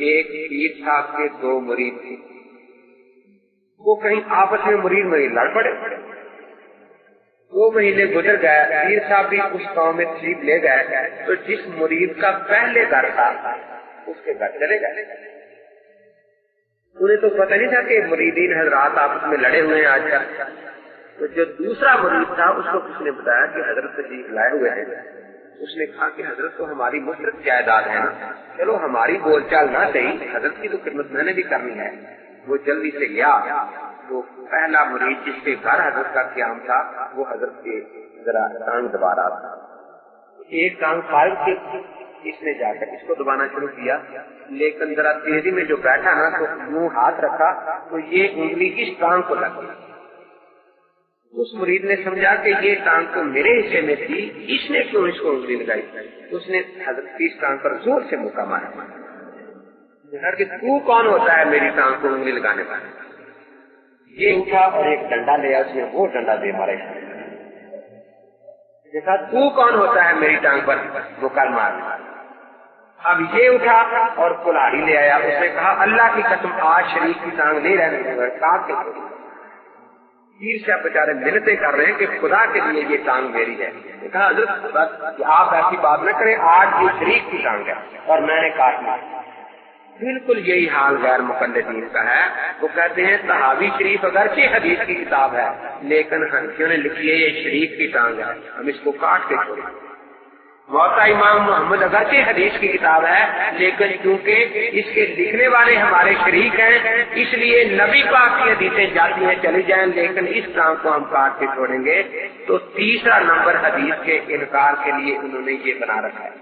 ایک پیر صاحب کے دو مرید تھے، وہ کہیں آپس میں مرید لڑ پڑے، 2 مہینے گزر گئے، پیر صاحب بھی اس گاؤں میں تشریف لے گئے، تو جس مرید کا پہلے گھر تھا اس کے گھر چلے گئے۔ انہیں تو پتہ نہیں تھا کہ مریدین حضرات آپس میں لڑے ہوئے ہیں آج کل۔ تو جو دوسرا مرید تھا اس کو کس نے بتایا کہ حضرت تشریف لائے ہوئے ہیں، اس نے کہا کہ حضرت تو ہماری مفرد جائیداد ہے نا، چلو ہماری بول چال نہ صحیح، حضرت کی تو خدمت میں نے بھی کرنی ہے۔ وہ جلدی سے گیا، وہ پہلا مرید جس کے گھر حضرت کا قیام تھا وہ حضرت کے ذرا ٹانگ دبا رہا تھا، ایک ٹانگ فائل کے اس نے جا کر اس کو دبانا شروع کیا، لیکن ذرا تیزی میں جو بیٹھا نا تو منہ ہاتھ رکھا تو یہ انگلی اس ٹانگ کو لگ گئی۔ اس مرید نے سمجھا کہ یہ ٹانگ تو میرے حصے میں تھی، اس نے کیوں اس کو انگلی لگائی؟ اس نے حضرت کی اس ٹانگ پر زور سے مکہ مارا کہ تو کون ہوتا ہے میری ٹانگ کو انگلی لگانے والا؟ یہ اٹھا اور ایک ڈنڈا لیا، اس نے وہ ڈنڈا دے مارا، دیکھا تو کون ہوتا ہے میری ٹانگ پر مکہ مارنا؟ اب یہ اٹھا اور کلاڑی لے آیا، اس نے کہا اللہ کی قسم آج شریف کی ٹانگ نہیں رہنے دوں گا۔ پیر صاحب بیچارے منتیں کر رہے ہیں کہ خدا کے لیے یہ ٹانگ میری ہے۔ کہا حضرت بس آپ ایسی بات نہ کریں، آج یہ شریف کی ٹانگ ہے اور میں نے کاٹ لی۔ بالکل یہی حال غیر مقلدین کا ہے، وہ کہتے ہیں صحابی شریف اگرچہ حدیث کی کتاب ہے لیکن حنفیوں نے لکھی ہے یہ شریف کی ٹانگ ہے، ہم اس کو کاٹ کے چھوڑیں۔ موطا امام محمد اگرچہ حدیث کی کتاب ہے لیکن کیونکہ اس کے لکھنے والے ہمارے شریک ہیں اس لیے نبی پاک کی حدیثیں جاتی ہیں چلی جائیں، لیکن اس ٹانگ کو ہم کاٹ کے چھوڑیں گے۔ تو تیسرا نمبر حدیث کے انکار کے لیے انہوں نے یہ بنا رکھا ہے۔